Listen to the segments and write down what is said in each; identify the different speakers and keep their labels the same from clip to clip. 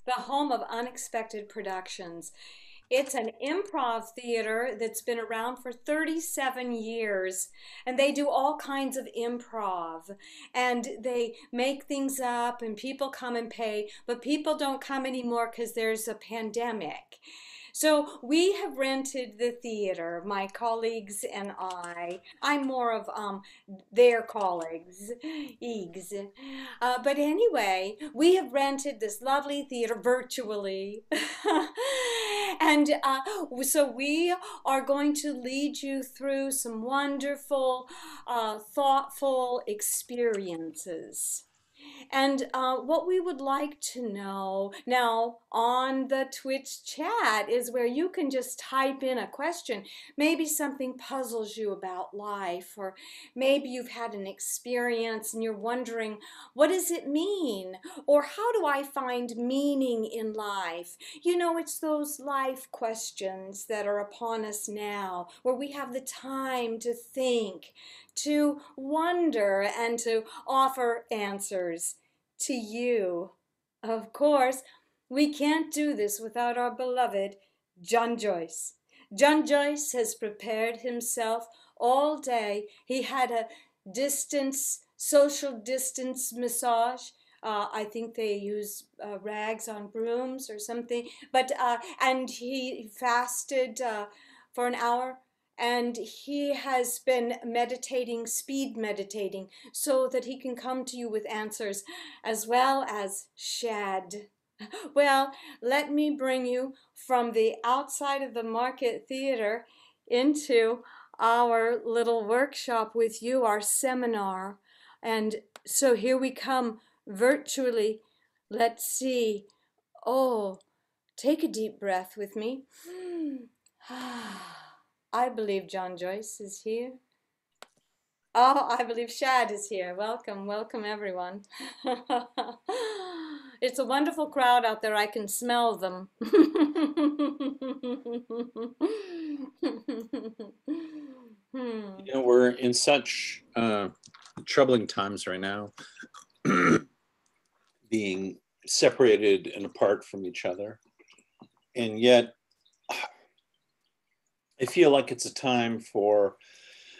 Speaker 1: the home of unexpected productions. It's an improv theater that's been around for 37 years, and they do all kinds of improv, and they make things up, and people come and pay, but people don't come anymore because there's a pandemic. So we have rented the theater, my colleagues and I. I'm more of their colleagues, Eags. But anyway, we have rented this lovely theater virtually. And so we are going to lead you through some wonderful, thoughtful experiences. And what we would like to know now on the Twitch chat is where you can just type in a question. Maybe something puzzles you about life, or maybe you've had an experience and you're wondering, what does it mean? Or how do I find meaning in life? You know, it's those life questions that are upon us now, where we have the time to think, to wonder, and to offer answers to you. Of course, we can't do this without our beloved John Joyce. John Joyce has prepared himself all day. He had a social distance massage. I think they use rags on brooms or something. But and he fasted for an hour, and he has been meditating, speed meditating, so that he can come to you with answers, as well as Shad. Well, let me bring you from the outside of the Market Theater into our little workshop with you, our seminar. And so here we come virtually. Let's see. Oh, take a deep breath with me. I believe John Joyce is here. Oh, I believe Shad is here. Welcome, welcome everyone. It's a wonderful crowd out there. I can smell them.
Speaker 2: You know, we're in such troubling times right now, being separated and apart from each other. And yet, I feel like it's a time for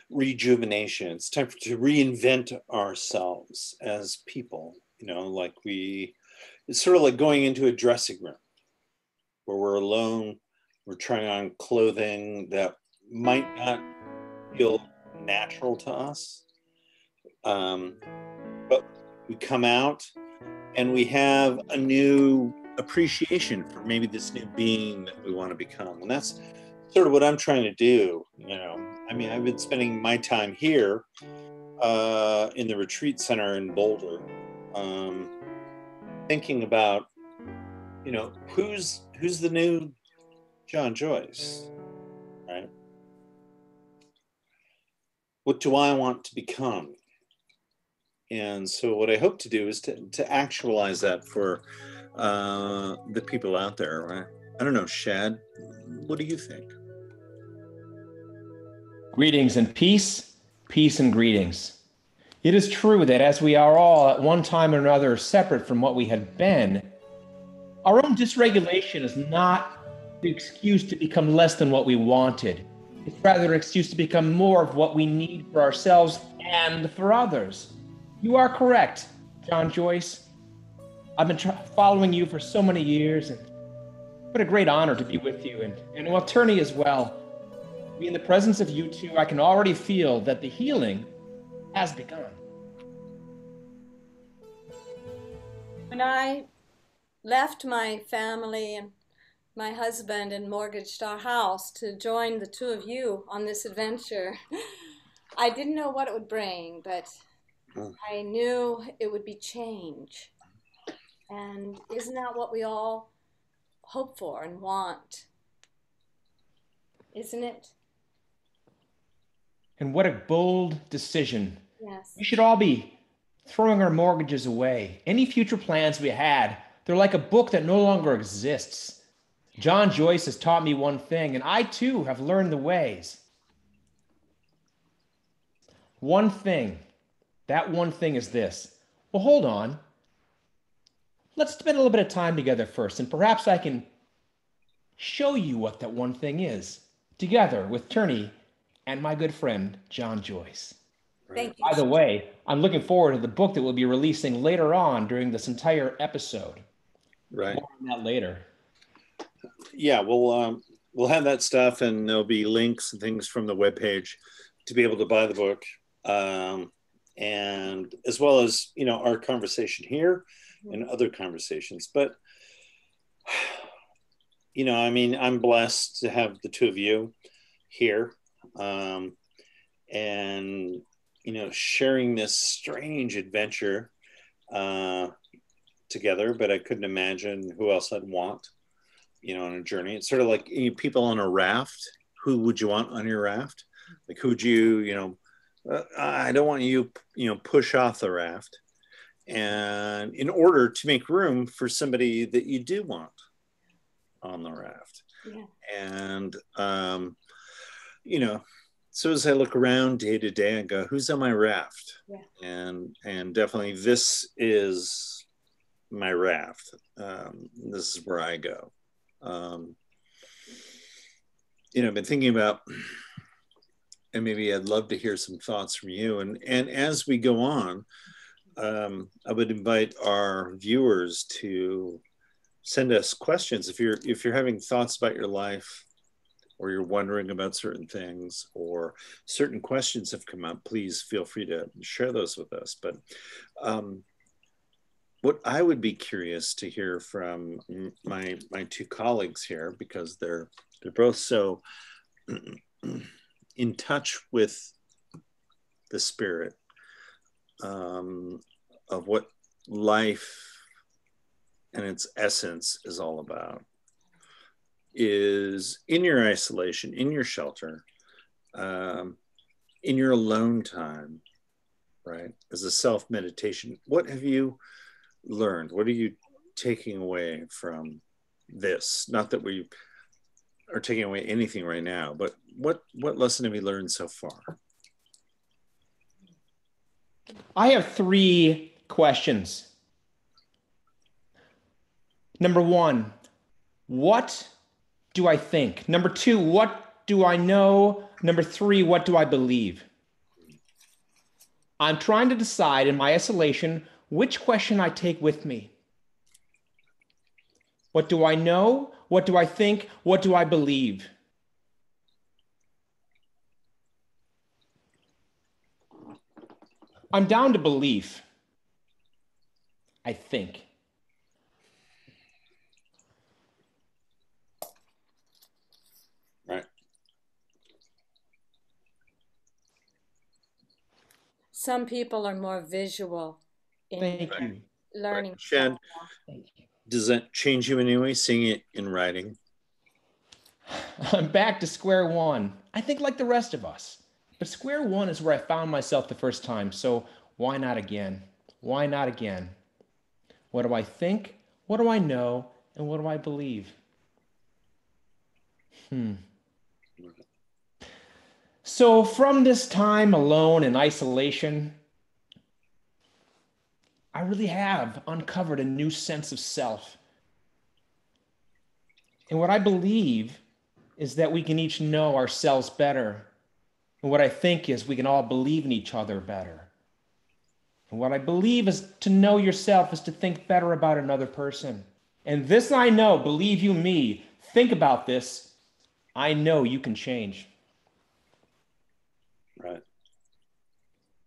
Speaker 2: rejuvenation. It's time to reinvent ourselves as people. You know, like it's sort of like going into a dressing room where we're alone, we're trying on clothing that might not feel natural to us. But we come out and we have a new appreciation for maybe this new being that we want to become. And that's sort of what I'm trying to do. You know, I mean, I've been spending my time here in the retreat center in Boulder, thinking about, you know, who's the new John Joyce, right? What do I want to become? And so what I hope to do is to actualize that for the people out there, right? I don't know, Shad, what do you think?
Speaker 3: Greetings and peace, peace and greetings. It is true that as we are all at one time or another separate from what we had been, our own dysregulation is not the excuse to become less than what we wanted. It's rather an excuse to become more of what we need for ourselves and for others. You are correct, John Joyce. I've been following you for so many years, and what a great honor to be with you, and Walterni as well. Be in the presence of you two, I can already feel that the healing has begun.
Speaker 1: When I left my family and my husband and mortgaged our house to join the two of you on this adventure, I didn't know what it would bring, but I knew it would be change. And isn't that what we all hope for and want? Isn't it?
Speaker 3: And what a bold decision.
Speaker 1: Yes.
Speaker 3: We should all be throwing our mortgages away. Any future plans we had, they're like a book that no longer exists. John Joyce has taught me one thing, and I too have learned the ways. One thing. That one thing is this. Well, hold on. let's spend a little bit of time together first, and perhaps I can show you what that one thing is, together with Turney and my good friend, John Joyce.
Speaker 1: Thank you.
Speaker 3: By the way, I'm looking forward to the book that we'll be releasing later on during this entire episode.
Speaker 2: Right.
Speaker 3: More on that later.
Speaker 2: Yeah, we'll have that stuff, and there'll be links and things from the webpage to be able to buy the book, and as well as, you know, our conversation here and other conversations. But, you know, I mean, I'm blessed to have the two of you here, and, you know, sharing this strange adventure together. But I couldn't imagine who else I'd want, you know, on a journey. It's sort of like, you know, people on a raft. Who would you want on your raft? Like, who'd you, you know, I don't want you, you know, push off the raft. And in order to make room for somebody that you do want on the raft.
Speaker 1: Yeah.
Speaker 2: And, you know, so as I look around day to day, I go, who's on my raft?
Speaker 1: Yeah.
Speaker 2: And definitely this is my raft. This is where I go. You know, I've been thinking about, and maybe I'd love to hear some thoughts from you. And as we go on, I would invite our viewers to send us questions. If you're having thoughts about your life, or you're wondering about certain things, or certain questions have come up, please feel free to share those with us. But what I would be curious to hear from my two colleagues here, because they're both so in touch with the spirit of what life and its essence is all about, is in your isolation, in your shelter, in your alone time, right? As a self-meditation, what have you learned? What are you taking away from this? Not that we are taking away anything right now, but what lesson have you learned so far?
Speaker 3: I have 3 questions. Number 1, what do I think? Number 2, what do I know? Number 3, what do I believe? I'm trying to decide in my isolation which question I take with me. What do I know? What do I think? What do I believe? I'm down to belief, I think.
Speaker 2: Right.
Speaker 1: Some people are more visual in
Speaker 3: Thank you.
Speaker 1: learning.
Speaker 2: Right. Shan,
Speaker 3: Thank you.
Speaker 2: does that change you in any way, seeing it in writing?
Speaker 3: I'm back to square one. I think like the rest of us. But square one is where I found myself the first time. So why not again? Why not again? What do I think? What do I know? And what do I believe? So from this time alone in isolation, I really have uncovered a new sense of self. And what I believe is that we can each know ourselves better. And what I think is we can all believe in each other better. And what I believe is to know yourself is to think better about another person. And this I know, believe you me, think about this, I know you can change.
Speaker 2: Right.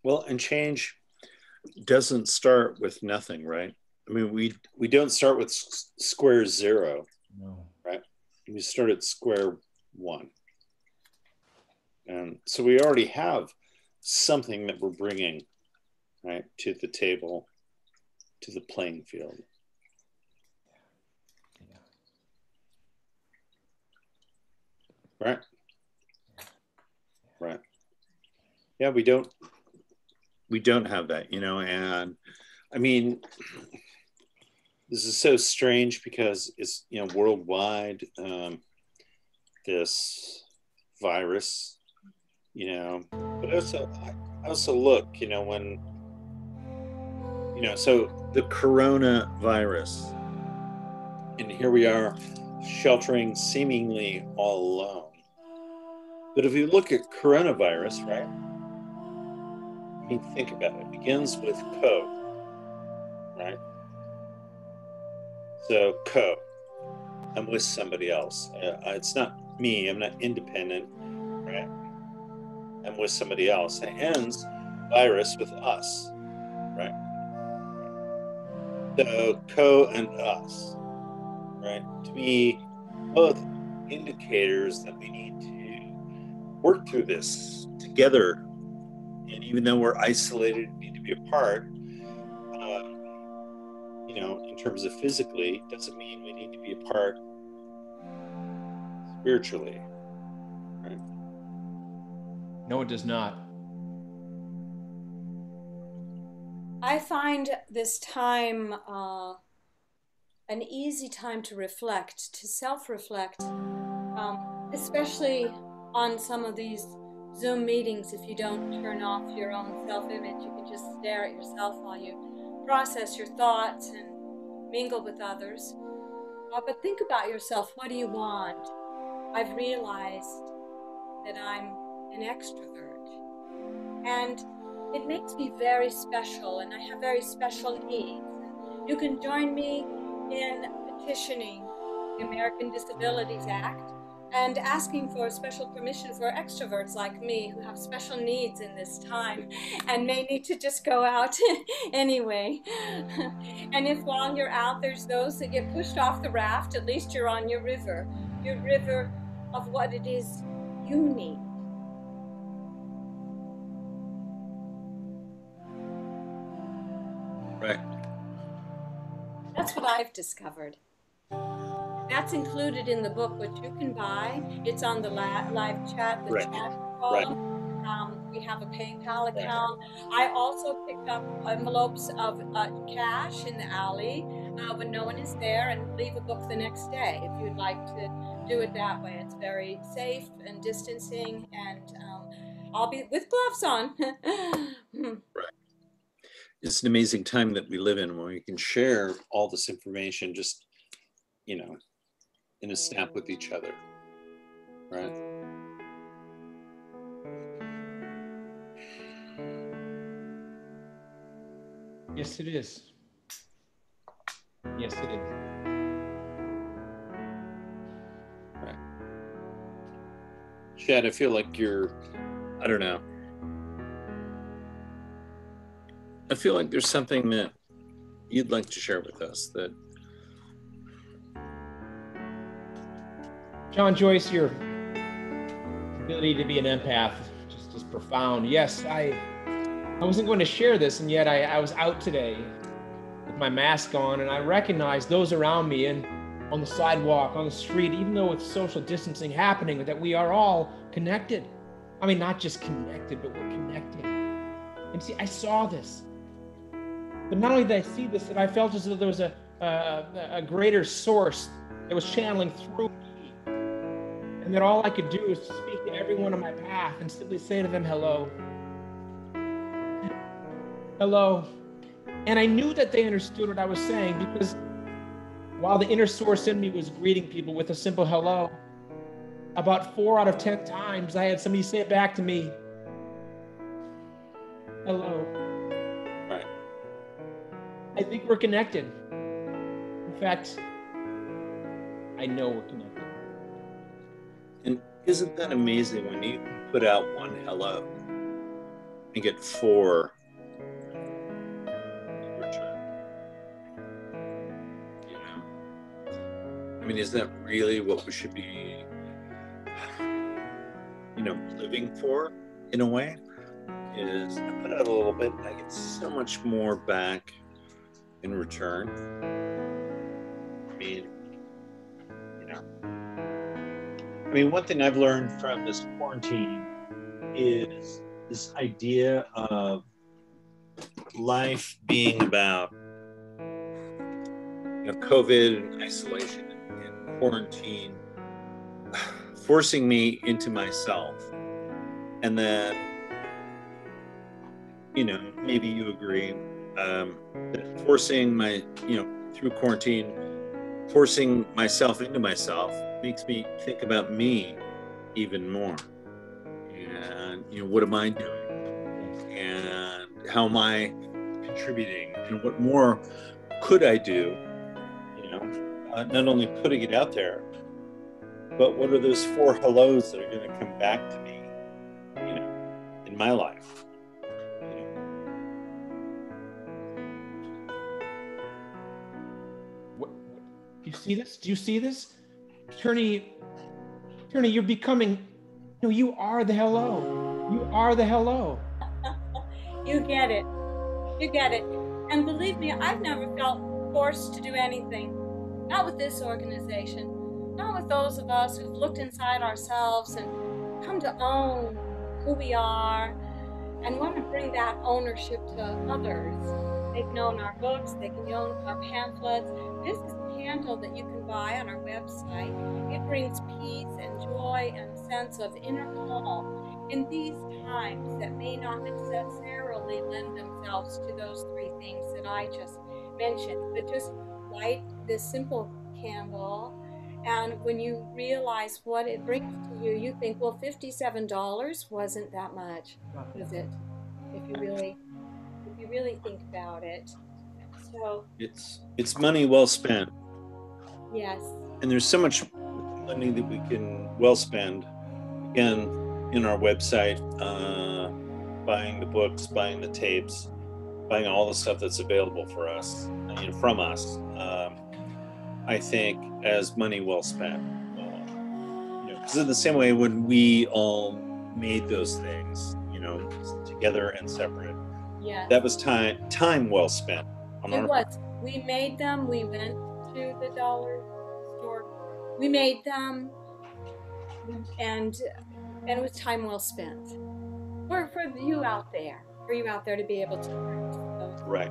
Speaker 2: Well, and change doesn't start with nothing, right? I mean, we don't start with square zero,
Speaker 3: No.
Speaker 2: right? We start at square one. And so we already have something that we're bringing, right, to the table, to the playing field. Right. Right. Yeah, we don't have that, you know. And I mean, this is so strange because it's, you know, worldwide, this virus, you know. But also I also look, you know, when, you know, so the coronavirus. And here we are sheltering seemingly all alone. But if you look at coronavirus, right? I mean, think about it. It begins with co, right? So co, I'm with somebody else. It's not me. I'm not independent, right? I'm with somebody else. It ends virus with us, right? So co and us, right? To me, both indicators that we need to work through this together. And even though we're isolated, need to be apart, in terms of physically, doesn't mean we need to be apart spiritually, right?
Speaker 3: No, it does not.
Speaker 1: I find this time an easy time to reflect, to self-reflect, especially on some of these Zoom meetings. If you don't turn off your own self-image, you can just stare at yourself while you process your thoughts and mingle with others. But think about yourself. What do you want? I've realized that I'm an extrovert, and it makes me very special, and I have very special needs. You can join me in petitioning the American Disabilities Act and asking for special permission for extroverts like me who have special needs in this time and may need to just go out anyway. And if while you're out there's those that get pushed off the raft, at least you're on your river of what it is you need.
Speaker 2: Right.
Speaker 1: That's what I've discovered. That's included in the book, which you can buy. It's on the live chat, the
Speaker 2: Right.
Speaker 1: chat column. We have a PayPal account. I also picked up envelopes of cash in the alley when no one is there, and leave a book the next day if you'd like to do it that way. It's very safe and distancing, and I'll be with gloves on.
Speaker 2: Right. It's an amazing time that we live in when we can share all this information just, in a snap with each other, right?
Speaker 3: Yes, it is. Yes, it is.
Speaker 2: Right. Chad, I feel like I don't know. I feel like there's something that you'd like to share with us that.
Speaker 3: John Joyce, your ability to be an empath just is profound. Yes, I wasn't going to share this, and yet I was out today with my mask on, and I recognized those around me and on the sidewalk, on the street, even though with social distancing happening, that we are all connected. I mean, not just connected, but we're connected. And see, I saw this. But not only did I see this, that I felt as though there was a greater source that was channeling through me. And that all I could do is speak to everyone on my path and simply say to them, hello. Hello. And I knew that they understood what I was saying, because while the inner source in me was greeting people with a simple hello, about 4 out of 10 times I had somebody say it back to me. Hello.
Speaker 2: Right.
Speaker 3: I think we're connected. In fact, I know we're connected.
Speaker 2: And isn't that amazing when you put out one hello and get 4 in return? I mean, is that really what we should be, living for in a way? Is I put out a little bit and I get so much more back in return. I mean, one thing I've learned from this quarantine is this idea of life being about COVID and isolation and quarantine forcing me into myself. And then, maybe you agree, that forcing through quarantine, forcing myself into myself makes me think about me even more. And, what am I doing? And how am I contributing? And what more could I do? Not only putting it out there, but what are those 4 hellos that are going to come back to me, in my life?
Speaker 3: Do you see this? Do you see this? Turney, you're becoming, you are the hello. You are the hello.
Speaker 1: You get it. You get it. And believe me, I've never felt forced to do anything. Not with this organization. Not with those of us who've looked inside ourselves and come to own who we are and want to bring that ownership to others. They can own our books, they can own our pamphlets. This is a candle that you can buy on our website. It brings peace and joy and a sense of inner calm in these times that may not necessarily lend themselves to those 3 things that I just mentioned. But just light this simple candle, and when you realize what it brings to you, you think, well, $57 wasn't that much, was it? If you really think about it. So
Speaker 2: it's money well spent.
Speaker 1: Yes.
Speaker 2: And there's so much money that we can well spend, again, in our website, buying the books, buying the tapes, buying all the stuff that's available for us, from us. I think as money well spent. Because in the same way, when we all made those things, together and separate,
Speaker 1: yes,
Speaker 2: that was time well spent.
Speaker 1: It was. We made them. We went to the dollar store. We made them, and it was time well spent. For you out there, to be able to purchase those.
Speaker 2: Right.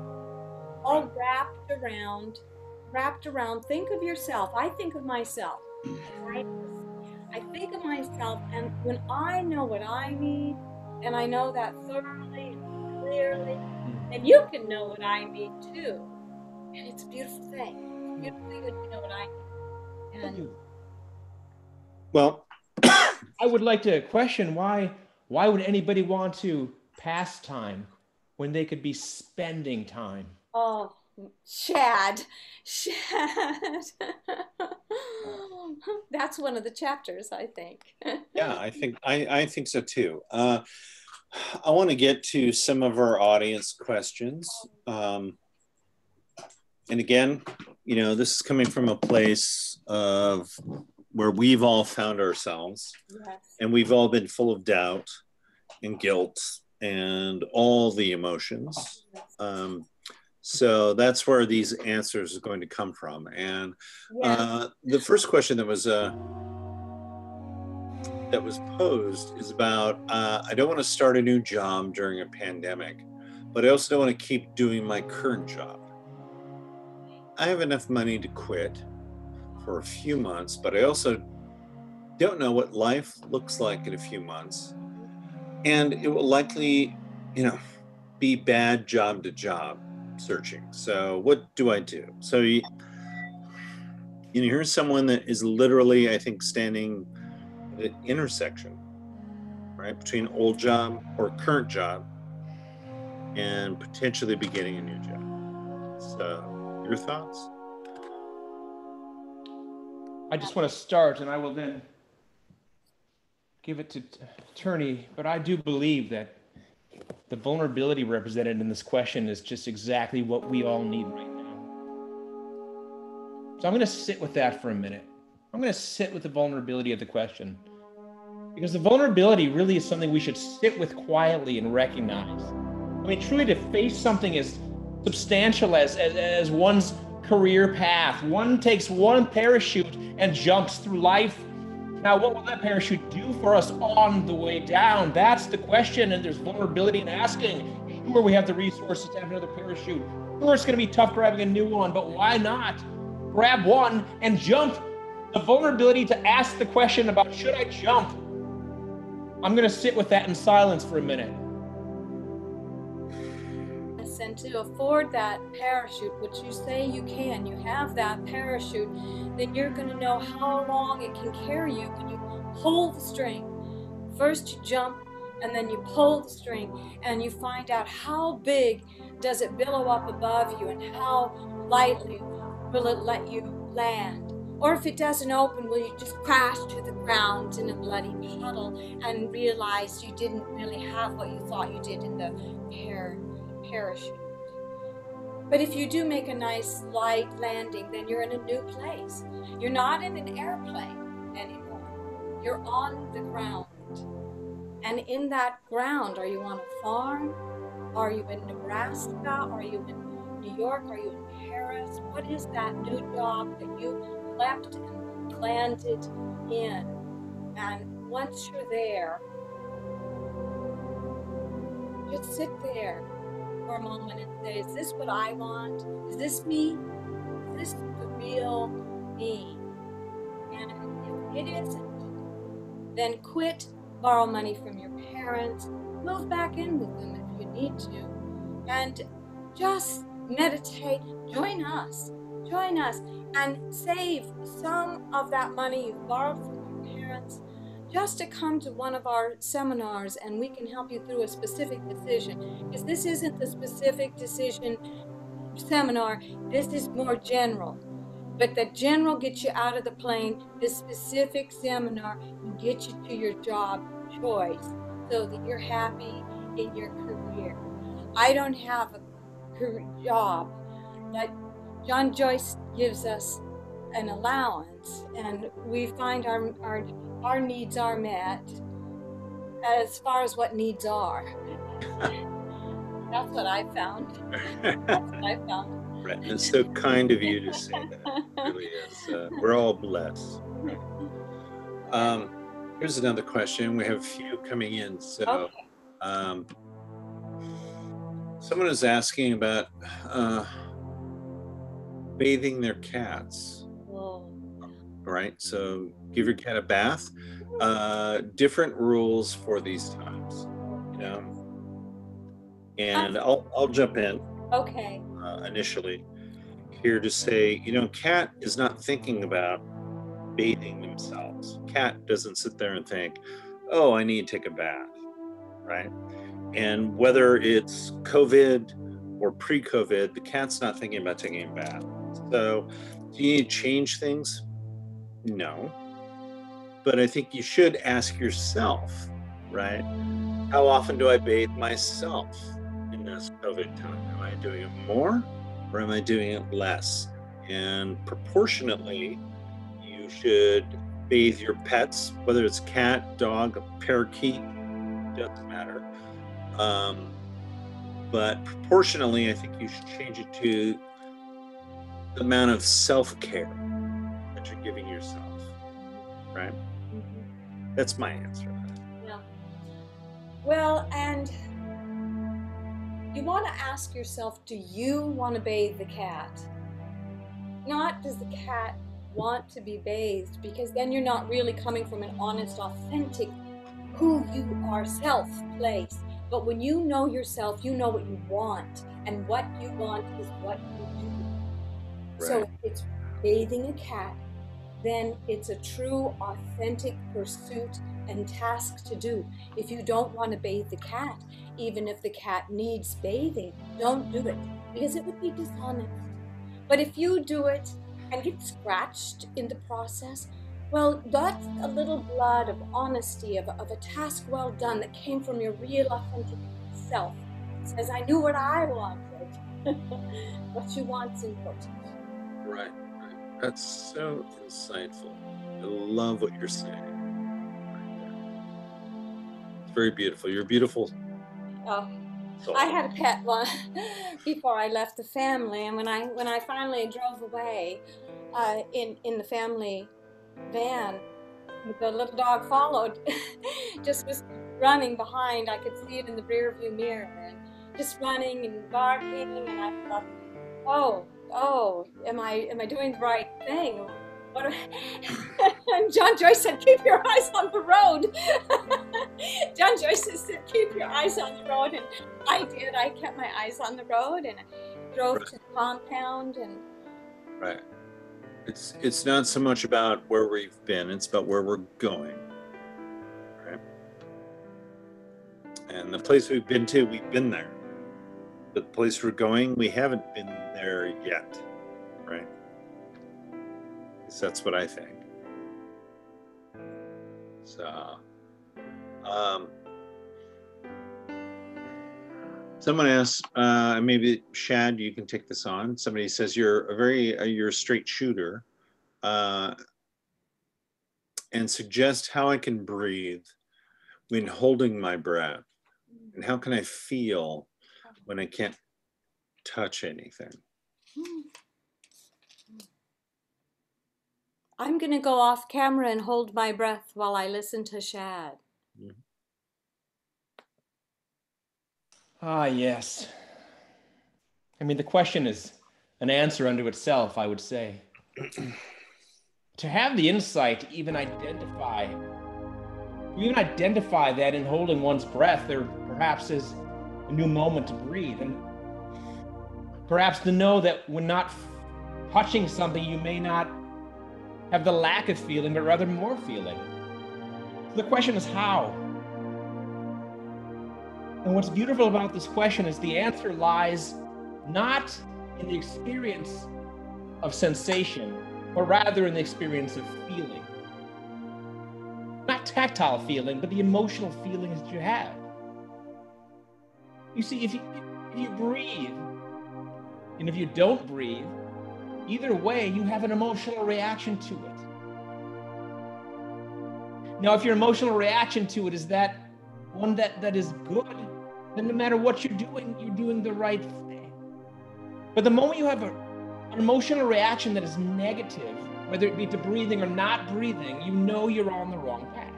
Speaker 1: All wrapped around. Think of yourself. I think of myself. Right? I think of myself, and when I know what I need, and I know that thoroughly and clearly, and you can know what I need too. And it's a beautiful thing. It's beautifully good to know what I need. And
Speaker 2: well,
Speaker 3: I would like to question why would anybody want to pass time when they could be spending time?
Speaker 1: Oh, Shad. That's one of the chapters, I think.
Speaker 2: Yeah, I think so too. I want to get to some of our audience questions. And again, this is coming from a place of where we've all found ourselves.
Speaker 1: Yes.
Speaker 2: And we've all been full of doubt and guilt and all the emotions. So that's where these answers are going to come from. And the first question that was posed is about, I don't want to start a new job during a pandemic, but I also don't want to keep doing my current job. I have enough money to quit for a few months, but I also don't know what life looks like in a few months. And it will likely, be bad job to job searching. So what do I do? So here's someone that is literally, I think, standing at an intersection, right, between old job or current job and potentially beginning a new job. So your thoughts?
Speaker 3: I just want to start, and I will then give it to Turney, but I do believe that the vulnerability represented in this question is just exactly what we all need right now. So I'm going to sit with that for a minute. I'm going to sit with the vulnerability of the question, because the vulnerability really is something we should sit with quietly and recognize. I mean, truly to face something as substantial as one's career path. One takes one parachute and jumps through life. Now, what will that parachute do for us on the way down? That's the question, and there's vulnerability in asking. Sure, we have the resources to have another parachute. Sure, it's going to be tough grabbing a new one, but why not grab one and jump? The vulnerability to ask the question about, should I jump? I'm going to sit with that in silence for a minute.
Speaker 1: and to afford that parachute, which you say you can, you have that parachute, then you're going to know how long it can carry you when you pull the string. First you jump, and then you pull the string, and you find out how big does it billow up above you, and how lightly will it let you land. Or if it doesn't open, will you just crash to the ground in a bloody puddle and realize you didn't really have what you thought you did in the parachute. But if you do make a nice light landing, then you're in a new place. You're not in an airplane anymore. You're on the ground. And in that ground, are you on a farm? Are you in Nebraska? Are you in New York? Are you in Paris? What is that new job that you left and landed in? And once you're there, just sit there for a moment and say, is this what I want? Is this me? Is this the real me? And if it isn't, then quit, borrow money from your parents, move back in with them if you need to, and just meditate. Join us and save some of that money you've borrowed from your parents just to come to one of our seminars, and we can help you through a specific decision, because this isn't the specific decision seminar, this is more general. But the general gets you out of the plane. The specific seminar will get you to your job choice so that you're happy in your career. I don't have a career job, but John Joyce gives us an allowance, and we find our needs are met as far as what needs are. That's what I found. That's what I found.
Speaker 2: Right, and it's so kind of you to say that. It really is. We're all blessed. Here's another question. We have a few coming in. So,
Speaker 1: Okay.
Speaker 2: Someone is asking about bathing their cats.
Speaker 1: Well,
Speaker 2: Right, so give your cat a bath. Different rules for these times, you know. And I'll jump in.
Speaker 1: okay.
Speaker 2: Initially here to say, you know, cat is not thinking about bathing themselves. Cat doesn't sit there and think, oh, I need to take a bath, right? And whether it's COVID or pre-COVID, the cat's not thinking about taking a bath. So do you need to change things? No. But I think you should ask yourself, right? How often do I bathe myself in this COVID time? Am I doing it more or am I doing it less? And proportionately, you should bathe your pets, whether it's cat, dog, parakeet, doesn't matter. But proportionally, I think you should change it to the amount of self-care that you're giving yourself, right? That's my answer.
Speaker 1: Yeah. Well, and you want to ask yourself, do you want to bathe the cat? Not does the cat want to be bathed, because then you're not really coming from an honest, authentic, who you are self place. But when you know yourself, you know what you want, and what you want is what you do.
Speaker 2: Right.
Speaker 1: So if it's bathing a cat, then it's a true, authentic pursuit and task to do. If you don't want to bathe the cat, even if the cat needs bathing, don't do it, because it would be dishonest. But if you do it and get scratched in the process, well, that's a little blood of honesty, of a task well done that came from your real, authentic self. It says, I knew what I wanted. What you want's important.
Speaker 2: Right. That's so insightful. I love what you're saying. Right there. It's very beautiful. You're beautiful.
Speaker 1: Oh,
Speaker 2: soul.
Speaker 1: I had a pet one before I left the family, and when I finally drove away in the family van, the little dog followed, just was running behind. I could see it in the rear view mirror, and just running and barking, and I thought, oh, am I doing the right thing? What? And John Joyce said, keep your eyes on the road. John Joyce said, keep your eyes on the road, and I did. I kept my eyes on the road, and I drove
Speaker 2: Right.
Speaker 1: to the compound, and
Speaker 2: Right. It's not so much about where we've been, it's about where we're going. Right. And the place we've been to, we've been there. The place we're going, we haven't been there yet. Right. That's what I think. So, someone asks, maybe Shad, you can take this on. Somebody says you're you're a straight shooter, and suggest how I can breathe when holding my breath, and how can I feel when I can't touch anything.
Speaker 1: I'm going to go off camera and hold my breath while I listen to Shad.
Speaker 3: Ah, yes. I mean, the question is an answer unto itself, I would say. To have the insight to even identify that in holding one's breath, there perhaps is a new moment to breathe, and perhaps to know that when not touching something, you may not have the lack of feeling, but rather more feeling. So the question is how? And what's beautiful about this question is the answer lies not in the experience of sensation, but rather in the experience of feeling. Not tactile feeling, but the emotional feelings that you have. You see, if you breathe, and if you don't breathe, either way, you have an emotional reaction to it. Now, if your emotional reaction to it is that one that is good, then no matter what you're doing the right thing. But the moment you have an emotional reaction that is negative, whether it be to breathing or not breathing, you know you're on the wrong path.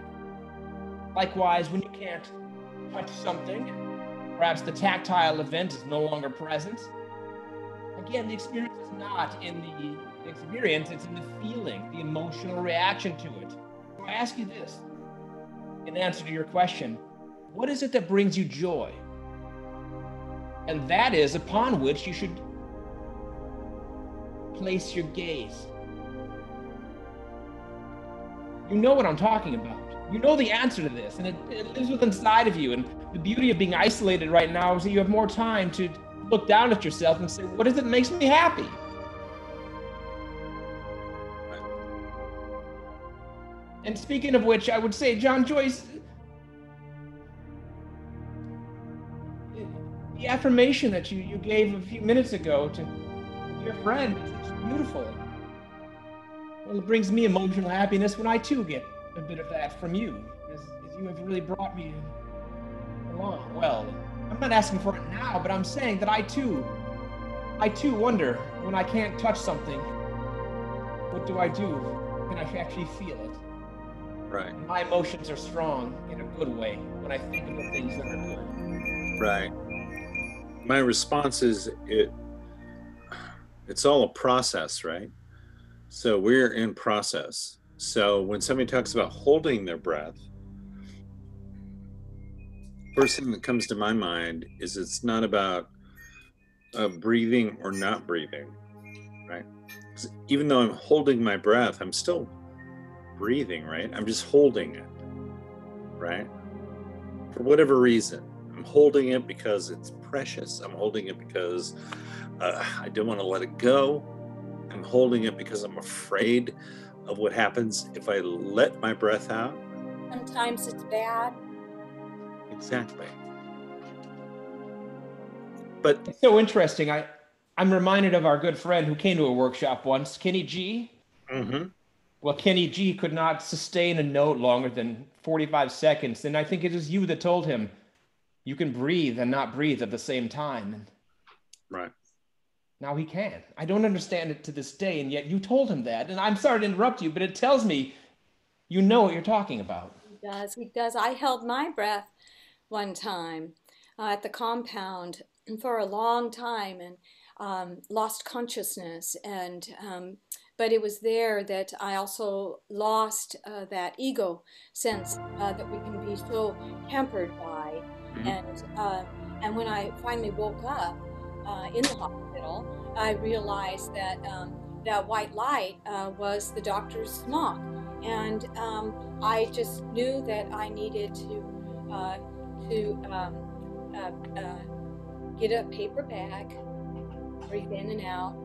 Speaker 3: Likewise, when you can't touch something, perhaps the tactile event is no longer present. Again, the experience is not in the experience, it's in the feeling, the emotional reaction to it. So I ask you this, in answer to your question, what is it that brings you joy? And that is upon which you should place your gaze. You know what I'm talking about. You know the answer to this, and it lives within inside of you. And the beauty of being isolated right now is that you have more time to look down at yourself and say, what is it that makes me happy? And speaking of which, I would say, John Joyce, the affirmation that you gave a few minutes ago to your friend, it's beautiful. Well, it brings me emotional happiness when I too get a bit of that from you, as you have really brought me along. Well, I'm not asking for it now, but I'm saying that I too wonder when I can't touch something, what do I do? Can I actually feel it?
Speaker 2: Right.
Speaker 3: My emotions are strong in a good way when I think of the things that are good.
Speaker 2: Right. My response is it's all a process, right? So we're in process. So when somebody talks about holding their breath, first thing that comes to my mind is it's not about breathing or not breathing, right? Even though I'm holding my breath, I'm still breathing, right? I'm just holding it, right? For whatever reason, I'm holding it because it's precious. I'm holding it because I don't want to let it go. I'm holding it because I'm afraid of what happens if I let my breath out.
Speaker 1: Sometimes it's bad.
Speaker 2: Exactly. But
Speaker 3: it's so interesting. I'm reminded of our good friend who came to a workshop once, Kenny G.
Speaker 2: Mm-hmm.
Speaker 3: Well, Kenny G could not sustain a note longer than 45 seconds. And I think it was you that told him, you can breathe and not breathe at the same time. And
Speaker 2: right.
Speaker 3: Now he can. I don't understand it to this day, and yet you told him that. And I'm sorry to interrupt you, but it tells me you know what you're talking about.
Speaker 1: He does. He does. I held my breath one time at the compound for a long time and lost consciousness and but it was there that I also lost that ego sense that we can be so hampered by. And when I finally woke up in the hospital, I realized that that white light was the doctor's smock, and I just knew that I needed to get a paper bag, breathe in and out,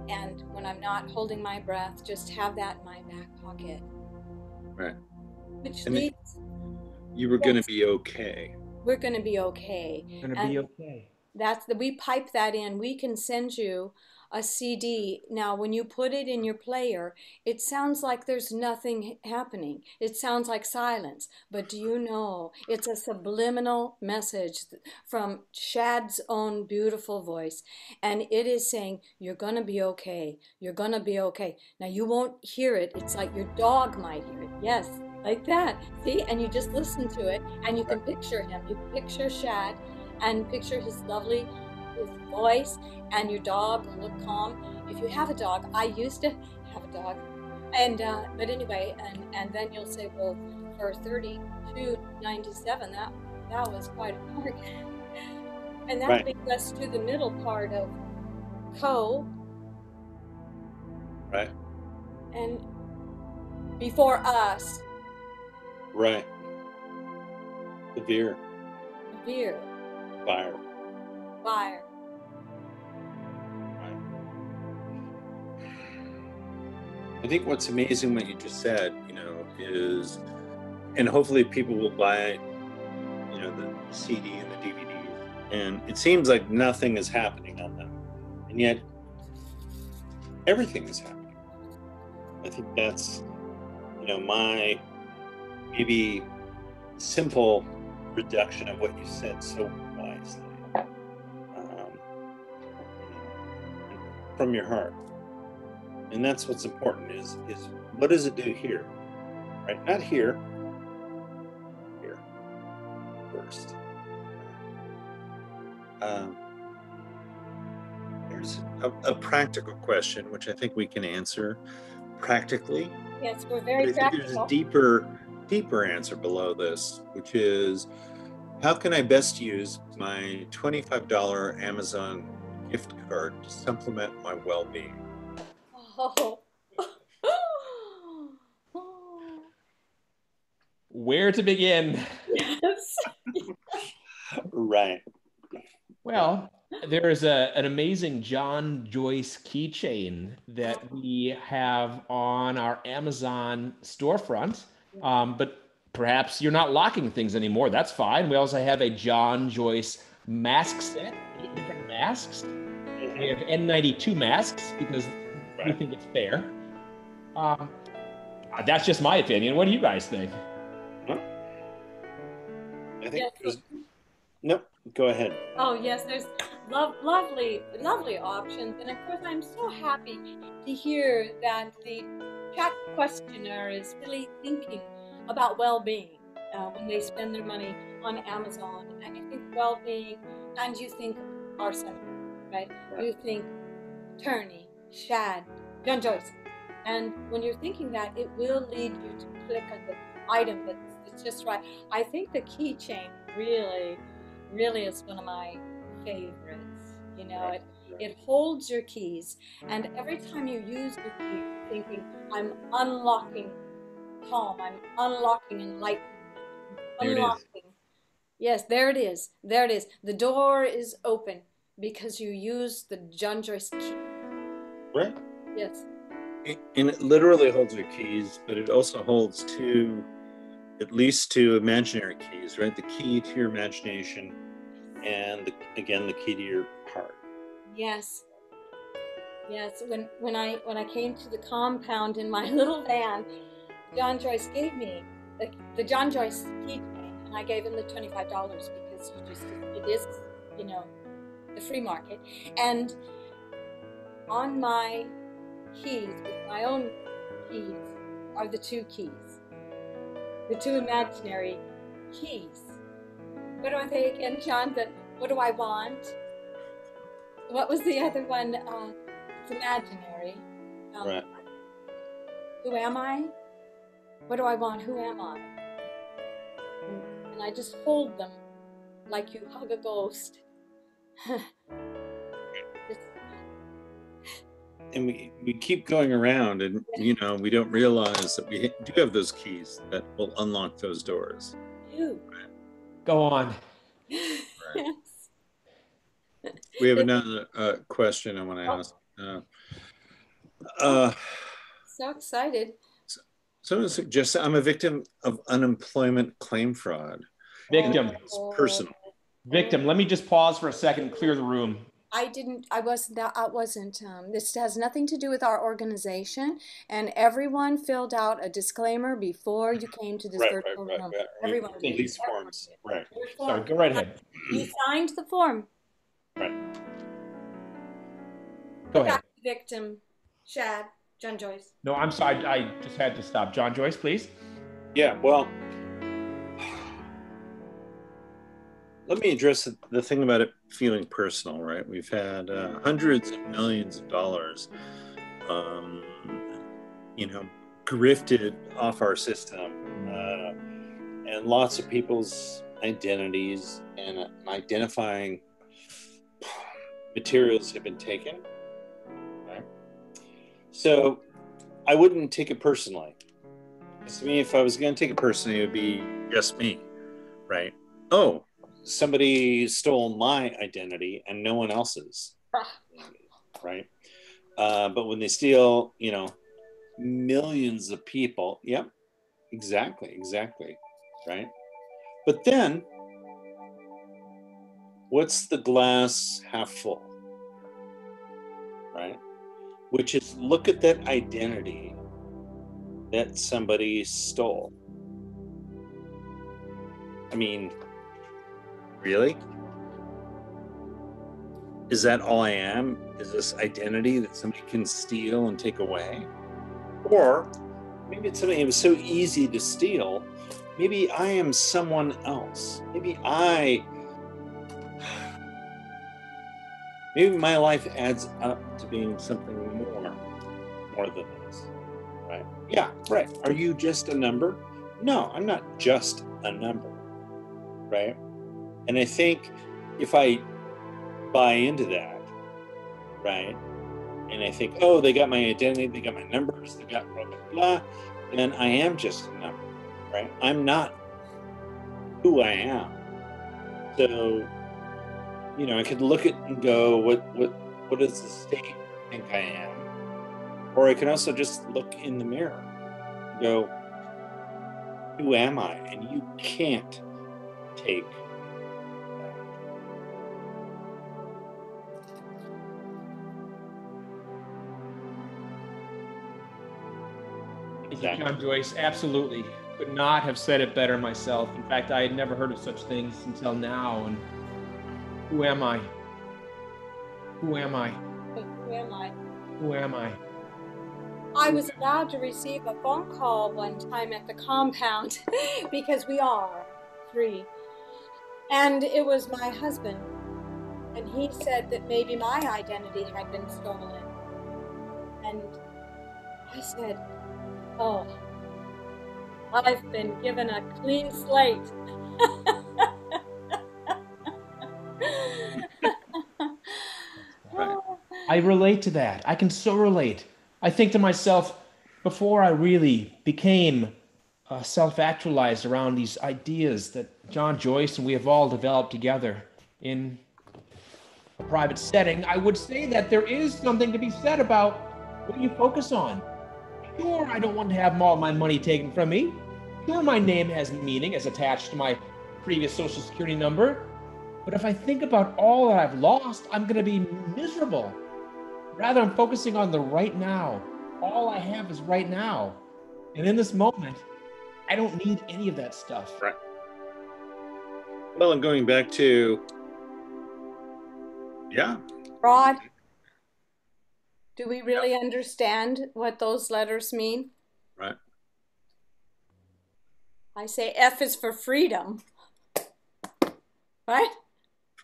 Speaker 1: and when I'm not holding my breath, just have that in my back pocket.
Speaker 2: Right.
Speaker 1: Which
Speaker 2: And
Speaker 1: leads,
Speaker 2: you were going to be okay.
Speaker 1: we're going to be okay.
Speaker 3: Gonna be okay.
Speaker 1: We pipe that in. We can send you a CD. Now, when you put it in your player, it sounds like there's nothing happening. It sounds like silence. But do you know, it's a subliminal message from Shad's own beautiful voice. And it is saying, you're going to be okay. You're going to be okay. Now, you won't hear it. It's like your dog might hear it. Yes, like that. See? And you just listen to it, and you can picture him. You can picture Shad and picture his lovely his voice, and your dog will look calm. If you have a dog, I used to have a dog, and but anyway, and then you'll say, well, for 32.97, that was quite a bargain. And that brings us to the middle part of Co.
Speaker 2: Right.
Speaker 1: And before us.
Speaker 2: Right. The beer. Fire.
Speaker 1: Right.
Speaker 2: I think what's amazing what you just said, is, and hopefully people will buy, the CD and the DVDs, and it seems like nothing is happening on them, and yet everything is happening. I think that's, my maybe simple reduction of what you said so wisely, from your heart. And that's what's important is what does it do here, right? Not here first. There's a practical question, which I think we can answer practically.
Speaker 1: Yes, we're very practical.
Speaker 2: There's a deeper answer below this, which is, how can I best use my $25 Amazon gift card to supplement my well-being?
Speaker 1: Oh.
Speaker 3: Where to begin?
Speaker 1: Yes.
Speaker 2: Right.
Speaker 3: Well, there is an amazing John Joyce keychain that we have on our Amazon storefront, but perhaps you're not locking things anymore. That's fine. We also have a John Joyce mask set, 8 different masks. We have N92 masks because we think it's fair. That's just my opinion. What do you guys think?
Speaker 2: I think nope. Go ahead.
Speaker 1: Oh yes, there's lovely options, and of course I'm so happy to hear that the chat questioner is really thinking about well-being when they spend their money on Amazon. And you think well-being, and you think Arson, right? You think Turney, Shad, John Joyce, and when you're thinking that, it will lead you to click on the item that's just right. I think the keychain really is one of my favorites. It holds your keys, and every time you use your key, you're thinking, I'm unlocking calm, I'm unlocking enlightenment, unlocking. Yes, there it is. The door is open because you use the John Joyce key.
Speaker 2: Right.
Speaker 1: Yes.
Speaker 2: And it literally holds your keys, but it also holds at least two imaginary keys, right? The key to your imagination, and the key to your heart.
Speaker 1: Yes. When I came to the compound in my little van, John Joyce gave me the John Joyce key, and I gave him the $25 because it is the free market. And on my keys, with my own keys, are the two keys. The two imaginary keys. What are they again, John? What do I want? What was the other one? It's imaginary.
Speaker 2: Right.
Speaker 1: Who am I? What do I want? Who am I? And I just hold them like you hug a ghost.
Speaker 2: And we keep going around, and we don't realize that we do have those keys that will unlock those doors.
Speaker 1: You.
Speaker 3: Go on.
Speaker 1: Yes.
Speaker 2: We have another question I want to ask.
Speaker 1: So excited.
Speaker 2: Someone suggests I'm a victim of unemployment claim fraud.
Speaker 3: Victim.
Speaker 2: It's personal.
Speaker 3: Victim. Let me just pause for a second and clear the room.
Speaker 1: This has nothing to do with our organization, and everyone filled out a disclaimer before you came to this virtual room. Everyone did.
Speaker 2: These forms. Right.
Speaker 3: Sorry, go right ahead.
Speaker 1: You signed the form.
Speaker 2: Right.
Speaker 3: Go ahead.
Speaker 1: Victim, Shad, John Joyce.
Speaker 3: No, I'm sorry. I just had to stop. John Joyce, please.
Speaker 2: Yeah, well, let me address the thing about it feeling personal, right? We've had hundreds of millions of dollars, grifted off our system, and lots of people's identities and identifying materials have been taken, right? So I wouldn't take it personally. Because to me, if I was going to take it personally, it would be just me, right? Oh, somebody stole my identity and no one else's, right? But when they steal, millions of people, yep, exactly, right? But then, what's the glass half full, right? Which is, look at that identity that somebody stole. I mean, really? Is that all I am? Is this identity that somebody can steal and take away? Or maybe it's something that was so easy to steal. Maybe I am someone else. Maybe my life adds up to being something more than this, right? Yeah, right. Are you just a number? No, I'm not just a number, right? And I think if I buy into that, right, and I think, oh, they got my identity, they got my numbers, they got blah, blah, blah, then I am just a number, right? I'm not who I am. So, I could look at and go, what does the state think I am? Or I can also just look in the mirror and go, who am I? And you can't take
Speaker 3: Thank you, John Joyce. Absolutely. Could not have said it better myself. In fact, I had never heard of such things until now. And who am I? Who am I?
Speaker 1: Who am I?
Speaker 3: Who am I?
Speaker 1: I was allowed to receive a phone call one time at the compound because we are free. And it was my husband. And he said that maybe my identity had been stolen. And I said, oh, I've been given a clean slate.
Speaker 2: Right.
Speaker 3: I relate to that. I can so relate. I think to myself, before I really became self-actualized around these ideas that John Joyce and we have all developed together in a private setting, I would say that there is something to be said about what you focus on. Sure, I don't want to have all my money taken from me. Sure, my name has meaning as attached to my previous social security number. But if I think about all that I've lost, I'm going to be miserable. Rather, I'm focusing on the right now. All I have is right now. And in this moment, I don't need any of that stuff.
Speaker 2: Right. Well, I'm going back to, yeah.
Speaker 1: Rod, do we really understand what those letters mean?
Speaker 2: Right.
Speaker 1: I say F is for freedom. Right?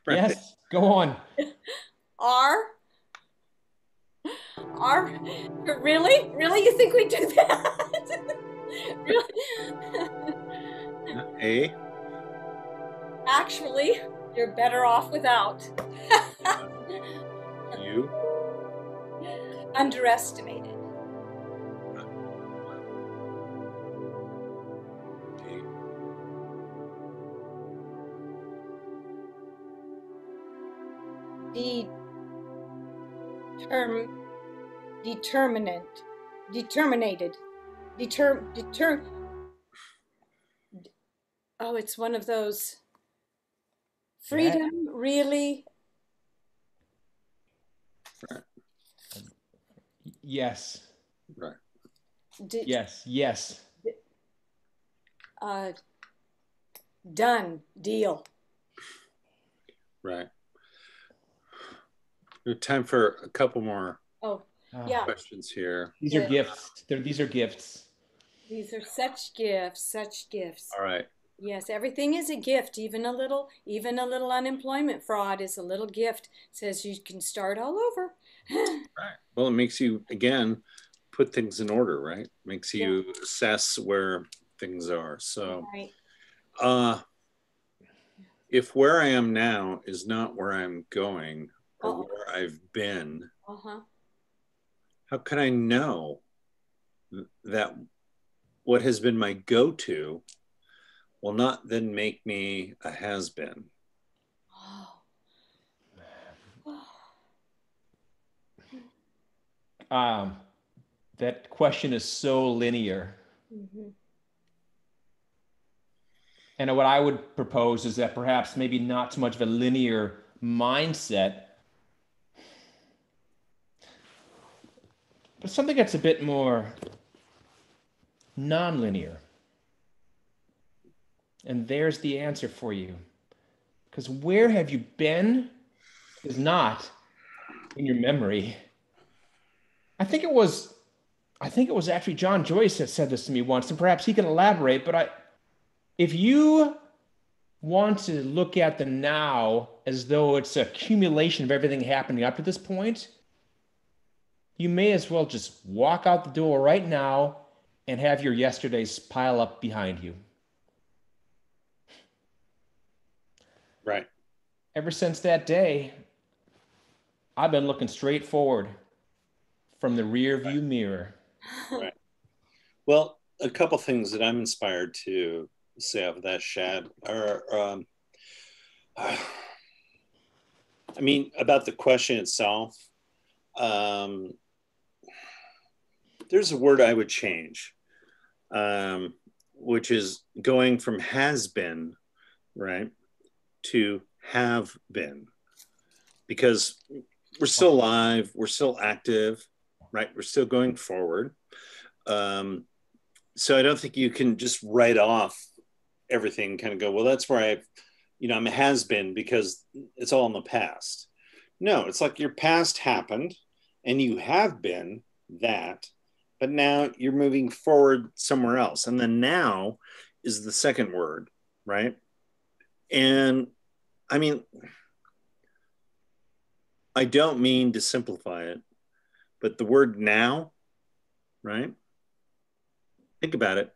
Speaker 2: Right.
Speaker 3: Yes, go on.
Speaker 1: R Are really? Really? You think we do that? Really?
Speaker 2: A.
Speaker 1: Actually, you're better off without.
Speaker 2: U.
Speaker 1: Underestimated.
Speaker 2: D.
Speaker 1: Determinant. Determinated. Deter. Oh, it's one of those. Freedom, really?
Speaker 2: Right.
Speaker 3: Yes.
Speaker 2: Right.
Speaker 3: Yes. Yes.
Speaker 1: Done. Deal.
Speaker 2: Right. We have time for a couple more
Speaker 1: Oh, yeah.
Speaker 2: questions here.
Speaker 3: These are gifts. These are gifts.
Speaker 1: These are such gifts, such gifts.
Speaker 2: All right.
Speaker 1: Yes, everything is a gift. Even a little unemployment fraud is a little gift. Says you can start all over.
Speaker 2: Right. Well, it makes you, again, put things in order, right? Makes you assess where things are. So,
Speaker 1: Right.
Speaker 2: if where I am now is not where I'm going or
Speaker 1: Uh-oh.
Speaker 2: where I've been,
Speaker 1: Uh-huh.
Speaker 2: how can I know that what has been my go-to will not then make me a has-been?
Speaker 3: That question is so linear.
Speaker 1: Mm-hmm.
Speaker 3: And what I would propose is that perhaps maybe not so much of a linear mindset, but something that's a bit more non-linear. And there's the answer for you. Because where have you been is not in your memory. I think it was actually John Joyce that said this to me once, and perhaps he can elaborate, but if you want to look at the now as though it's an accumulation of everything happening up to this point, you may as well just walk out the door right now and have your yesterdays pile up behind you.
Speaker 2: Right.
Speaker 3: Ever since that day, I've been looking straight forward from the rear view mirror.
Speaker 2: Right. Well, a couple things that I'm inspired to say of that, Shad, are, I mean, about the question itself, there's a word I would change, which is going from has been, right, to have been. Because we're still alive, we're still active, right? We're still going forward. So I don't think you can just write off everything, kind of go, well, that's where I'm a has been because it's all in the past. No, it's like your past happened and you have been that, but now you're moving forward somewhere else. And then now is the second word, right? And I mean, I don't mean to simplify it, but the word now, right? Think about it.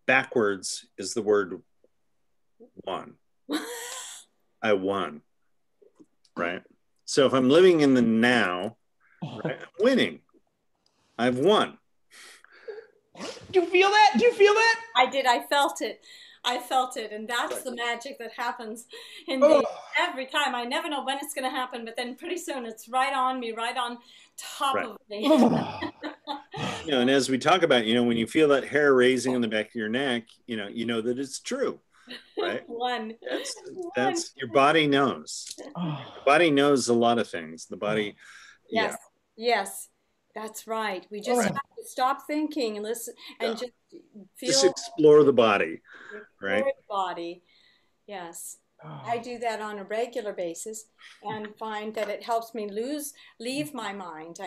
Speaker 2: Backwards is the word won. I won, right? So if I'm living in the now, right, I'm winning. I've won.
Speaker 3: Do you feel that? Do you feel that?
Speaker 1: I did. I felt it. And that's the magic that happens in me every time. I never know when it's going to happen, but then pretty soon it's right on me, right on top of me.
Speaker 2: And as we talk about, when you feel that hair raising on the back of your neck, you know that it's true, right? That's your body knows. The body knows a lot of things. The body,
Speaker 1: Yes. That's right. We just have to stop thinking and listen and just feel.
Speaker 2: Just explore the body, right?
Speaker 1: Explore the body. Yes. I do that on a regular basis and find that it helps me leave my mind,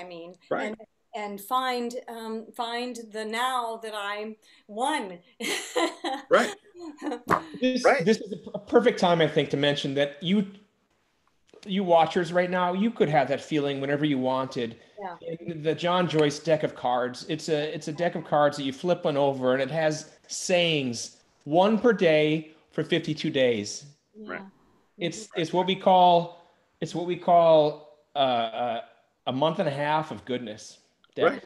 Speaker 2: right.
Speaker 1: and find the now that I'm won.
Speaker 2: Right.
Speaker 3: This is a perfect time, I think, to mention that you watchers right now, you could have that feeling whenever you wanted.
Speaker 1: Yeah.
Speaker 3: in the John Joyce deck of cards. It's a deck of cards that you flip one over, and it has sayings, one per day for 52 days.
Speaker 2: Right.
Speaker 1: Yeah.
Speaker 3: It's what we call a month and a half of goodness deck.
Speaker 2: Right.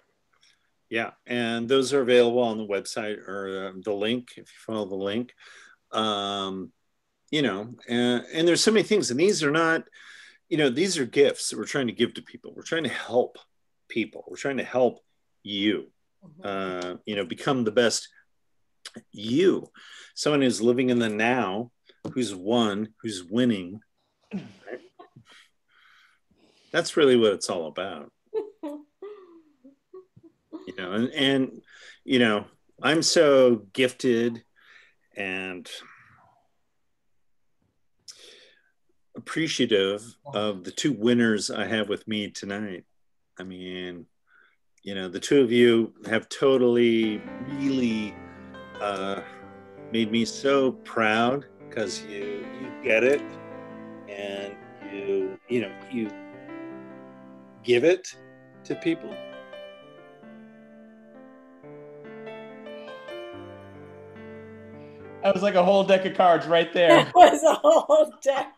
Speaker 2: Yeah, and those are available on the website or the link if you follow the link. You know, and there's so many things, and these are not, you know, these are gifts that we're trying to give to people. We're trying to help people. We're trying to help you, you know, become the best you, someone who's living in the now, who's winning. Right? That's really what it's all about. You know, and you know, I'm so gifted and appreciative of the two winners I have with me tonight. I mean, you know, the two of you have totally really made me so proud because you get it, and you know, you give it to people.
Speaker 3: That was like a whole deck of cards right there.
Speaker 1: That was a whole deck.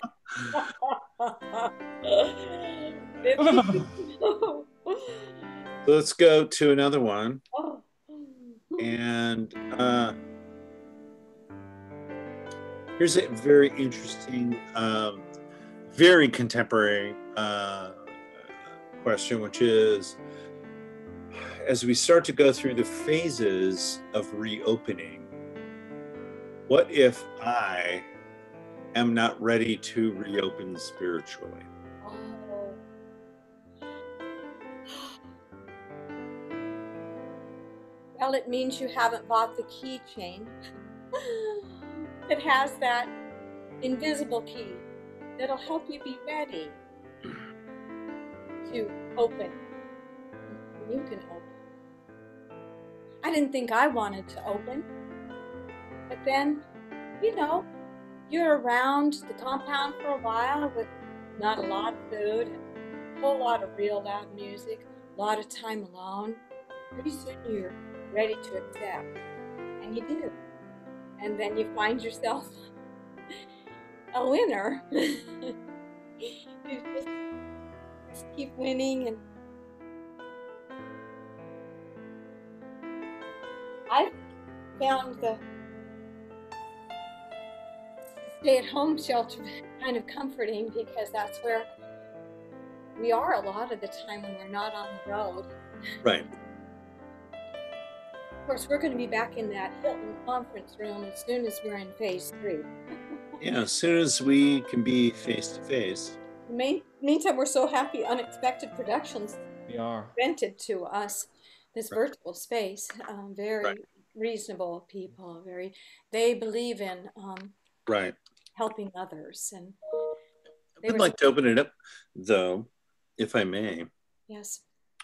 Speaker 2: So let's go to another one. And here's a very interesting, very contemporary question, which is, as we start to go through the phases of reopening, what if I am not ready to reopen spiritually?
Speaker 1: Well, it means you haven't bought the keychain. It has that invisible key that'll help you be ready to open. You can open. I didn't think I wanted to open, but then, you know, you're around the compound for a while with not a lot of food, a whole lot of real loud music, a lot of time alone. Pretty soon you're ready to accept, and you do. And then you find yourself a winner. You just keep winning. And I found the stay-at-home shelter kind of comforting, because that's where we are a lot of the time when we're not on the road.
Speaker 2: Right.
Speaker 1: Of course, we're going to be back in that Hilton conference room as soon as we're in phase 3.
Speaker 2: Yeah, as soon as we can be face to face.
Speaker 1: Meantime, we're so happy Unexpected Productions rented to us this virtual space. Very reasonable people. They believe in helping others, and
Speaker 2: I'd like to open it up, though, if I may.
Speaker 1: Yes.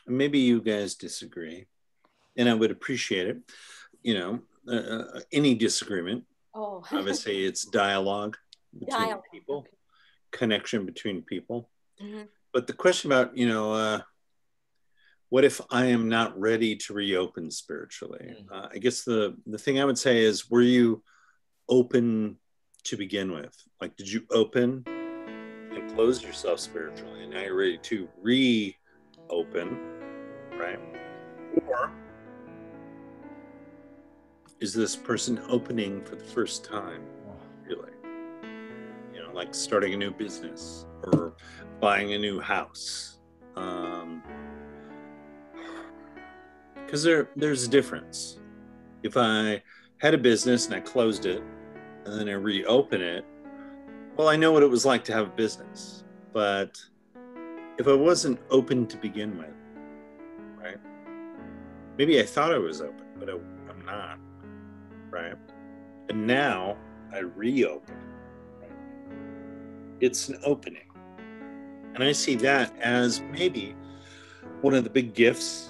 Speaker 2: Maybe you guys disagree, and I would appreciate it. You know, any disagreement.
Speaker 1: Oh.
Speaker 2: Obviously, it's dialogue between people, connection between people. Mm-hmm. But the question about, you know, what if I am not ready to reopen spiritually? I guess the thing I would say is, were you open to begin with? Like, did you open and close yourself spiritually, and now you're ready to reopen, right? Or is this person opening for the first time, really? You know, like starting a new business or buying a new house. Because there's a difference. If I had a business and I closed it and then I reopen it, well, I know what it was like to have a business. But if I wasn't open to begin with, right? Maybe I thought I was open, but I'm not, right? And now I reopen, right? It's an opening. And I see that as maybe one of the big gifts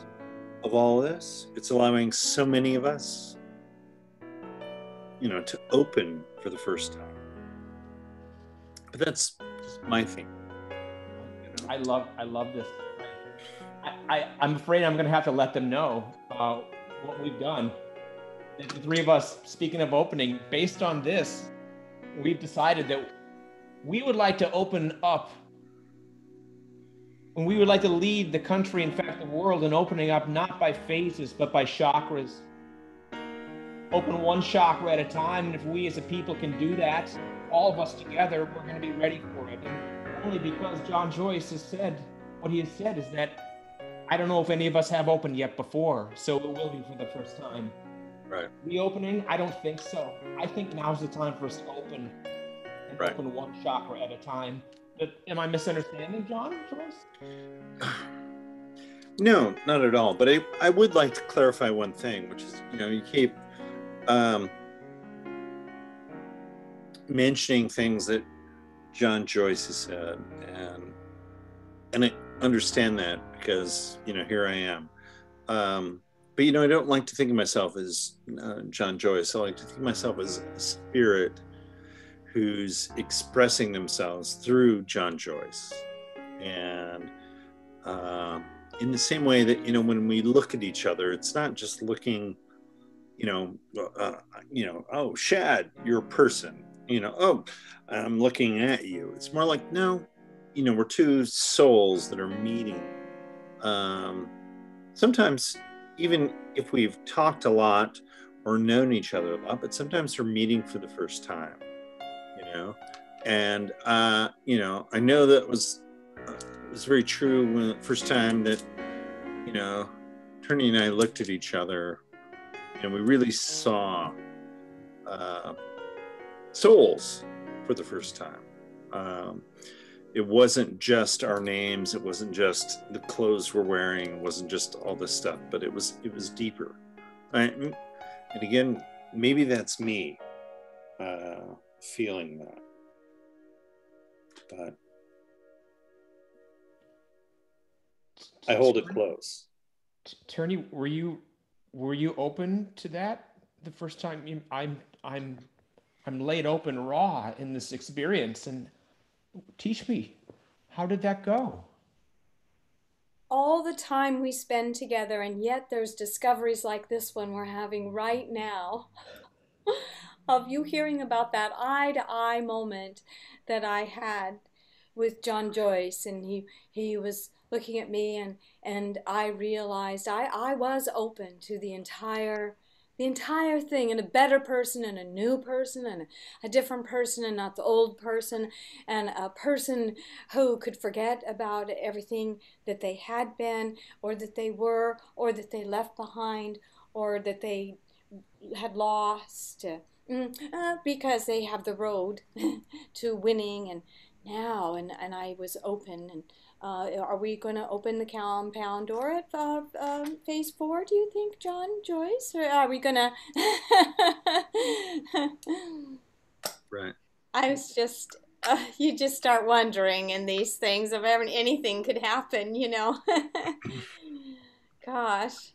Speaker 2: of all of this. It's allowing so many of us, you know, to open for the first time. But that's just my thing.
Speaker 3: You know? I love this. I'm afraid I'm going to have to let them know what we've done. The three of us, speaking of opening, based on this, we've decided that we would like to open up, and we would like to lead the country, in fact, the world, in opening up not by phases, but by chakras. Open one chakra at a time, and if we as a people can do that, all of us together, we're going to be ready for it. And only because John Joyce has said what he has said is that I don't know if any of us have opened yet before, so it will be for the first time.
Speaker 2: Right.
Speaker 3: Reopening? I don't think so. I think now's the time for us to open, and
Speaker 2: Right.
Speaker 3: open one chakra at a time. But am I misunderstanding, John Joyce?
Speaker 2: No, not at all. But I would like to clarify one thing, which is, you keep mentioning things that John Joyce has said, and I understand that because here I am. But I don't like to think of myself as John Joyce. I like to think of myself as a spirit who's expressing themselves through John Joyce, and in the same way that when we look at each other, it's not just looking, oh, Shad, you're a person. Oh, I'm looking at you. It's more like, no, we're two souls that are meeting. Sometimes, even if we've talked a lot or known each other a lot, but sometimes we're meeting for the first time, and I know that was very true when the first time that Tony and I looked at each other, we really saw souls for the first time. It wasn't just our names, it wasn't just the clothes we're wearing, it wasn't just all this stuff, but it was deeper. And again, maybe that's me feeling that. But I hold it close.
Speaker 3: Tony, were you open to that the first time? I'm laid open raw in this experience, and teach me, how did that go?
Speaker 1: All the time we spend together, and yet there's discoveries like this one we're having right now of you hearing about that eye-to-eye moment that I had with John Joyce, and he was looking at me, and I realized I was open to the entire thing, and a better person and a new person and a different person and not the old person, and a person who could forget about everything that they had been or that they were or that they left behind or that they had lost because they have the road to winning. And now, and I was open. And are we going to open the compound door at phase 4, do you think, John Joyce? Or are we going to...
Speaker 2: Right.
Speaker 1: I was just... you just start wondering in these things of anything could happen, Gosh.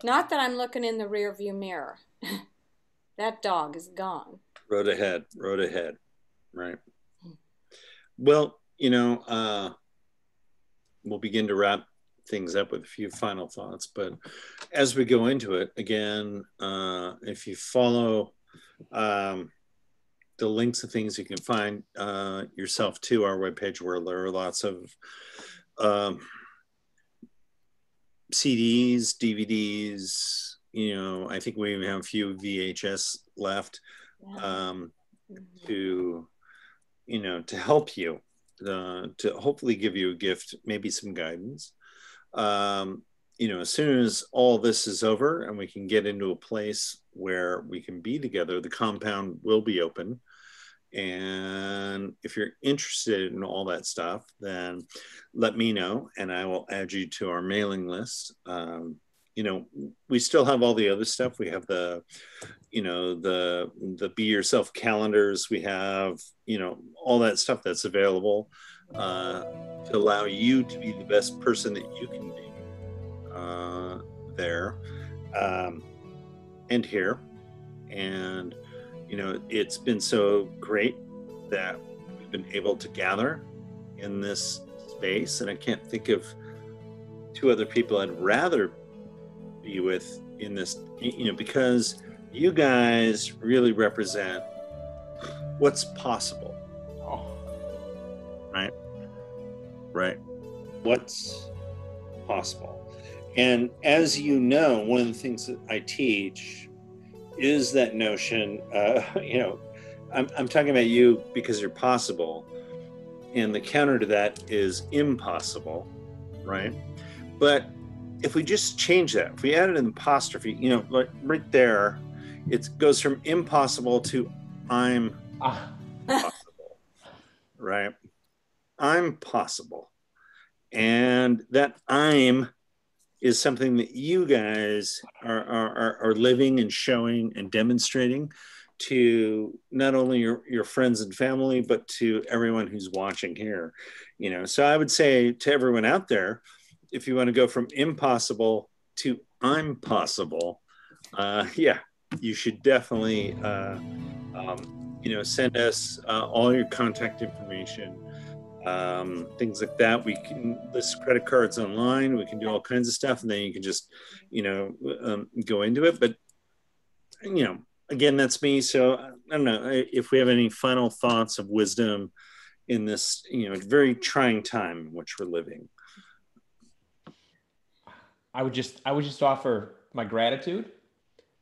Speaker 1: Not that I'm looking in the rearview mirror. That dog is gone.
Speaker 2: Road ahead. Right. Well, we'll begin to wrap things up with a few final thoughts. But as we go into it, again, if you follow the links of things, you can find yourself to our webpage where there are lots of CDs, DVDs, I think we even have a few VHS left to help you, to hopefully give you a gift, maybe some guidance. As soon as all this is over and we can get into a place where we can be together, the compound will be open. And if you're interested in all that stuff, then let me know and I will add you to our mailing list. We still have all the other stuff. We have the Be Yourself calendars. We have, all that stuff that's available to allow you to be the best person that you can be there and here. And, it's been so great that we've been able to gather in this space. And I can't think of two other people I'd rather be with in this, because you guys really represent what's possible.
Speaker 3: Oh,
Speaker 2: Right. What's possible. And as you know, one of the things that I teach is that notion, I'm talking about you because you're possible. And the counter to that is impossible, right? But if we just change that, if we added an apostrophe, like right there, it goes from impossible to I'm possible, right? I'm possible. And that I'm is something that you guys are living and showing and demonstrating to not only your friends and family, but to everyone who's watching here. So I would say to everyone out there, if you want to go from impossible to I'm possible, you should definitely send us all your contact information, things like that. We can list credit cards online. We can do all kinds of stuff, and then you can just go into it. But again, that's me. So I don't know if we have any final thoughts of wisdom in this very trying time in which we're living.
Speaker 3: I would just offer my gratitude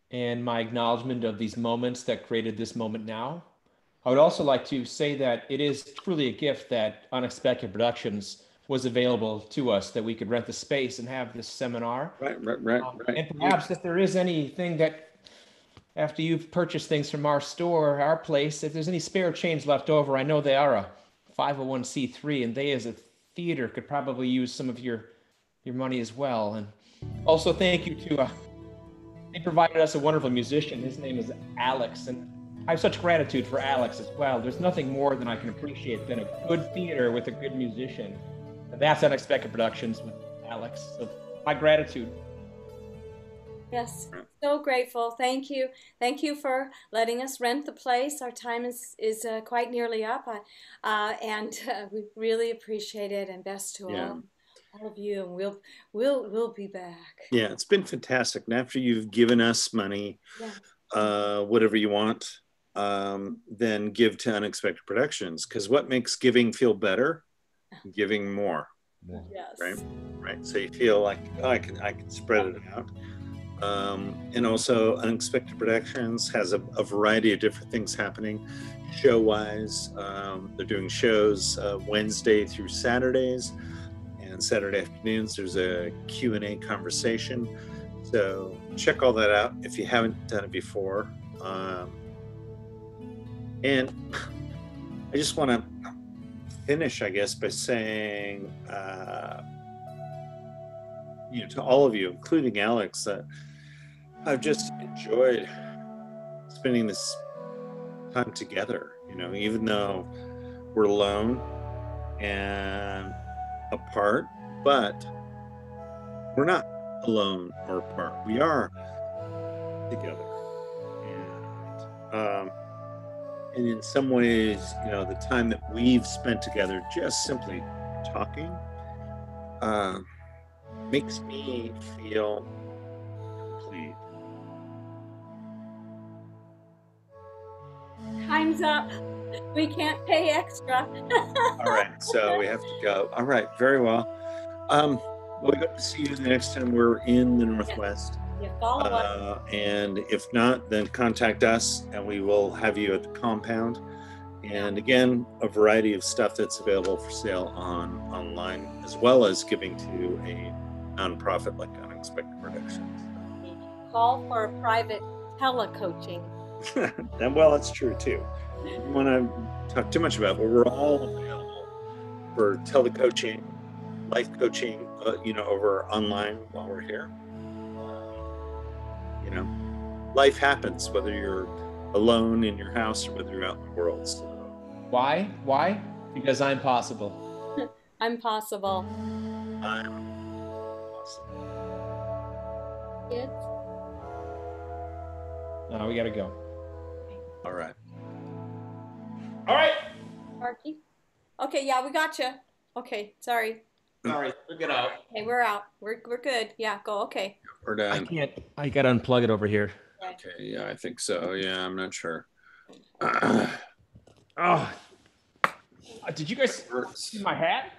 Speaker 3: and my acknowledgement of these moments that created this moment now. I would also like to say that it is truly a gift that Unexpected Productions was available to us, that we could rent the space and have this seminar.
Speaker 2: Right.
Speaker 3: And perhaps if there is anything that, after you've purchased things from our store, our place, if there's any spare change left over, I know they are a 501c3, and they as a theater could probably use some of your money as well. And also thank you to, they provided us a wonderful musician. His name is Alex, and I have such gratitude for Alex as well. There's nothing more than I can appreciate than a good theater with a good musician. And that's Unexpected Productions with Alex. So my gratitude.
Speaker 1: Yes, so grateful. Thank you. Thank you for letting us rent the place. Our time is quite nearly up, and we really appreciate it. And best to all of you. And we'll be back.
Speaker 2: Yeah, it's been fantastic. And after you've given us money, whatever you want, then give to Unexpected Productions. Because what makes giving feel better? Giving more.
Speaker 1: Yes.
Speaker 2: Right. So you feel like, I can spread it out. And also Unexpected Productions has a variety of different things happening show-wise. They're doing shows Wednesday through Saturdays, and Saturday afternoons there's a Q&A conversation. So check all that out if you haven't done it before. And I just want to finish, I guess, by saying to all of you, including Alex, that I've just enjoyed spending this time together, even though we're alone and apart, but we're not alone or apart. We are together. And in some ways, the time that we've spent together just simply talking makes me feel complete.
Speaker 1: Time's up. We can't pay extra.
Speaker 2: All right, so we have to go. All right, very well. We hope to see you the next time we're in the Northwest.
Speaker 1: Follow up.
Speaker 2: And if not, then contact us and we will have you at the compound. And again, a variety of stuff that's available for sale online, as well as giving to a nonprofit like Unexpected Productions.
Speaker 1: Call for a private telecoaching.
Speaker 2: And well, that's true too. I don't want to talk too much about it, but we're all available for telecoaching, life coaching, over online while we're here. Life happens whether you're alone in your house or whether you're out in the world. So.
Speaker 3: Why? Because I'm possible.
Speaker 1: I'm possible.
Speaker 2: I'm possible.
Speaker 1: Kids?
Speaker 3: No, we gotta go.
Speaker 2: All right.
Speaker 3: All right.
Speaker 1: Marky? Okay, yeah, we got you. Okay, sorry.
Speaker 3: Sorry, look it out.
Speaker 1: Okay, we're out. We're good. Yeah, go. Okay.
Speaker 2: We're
Speaker 3: I
Speaker 2: done.
Speaker 3: can't. I gotta unplug it over here.
Speaker 2: Okay, yeah, I think so. Yeah, I'm not sure.
Speaker 3: Oh, did you guys
Speaker 2: Hurts.
Speaker 3: see my hat?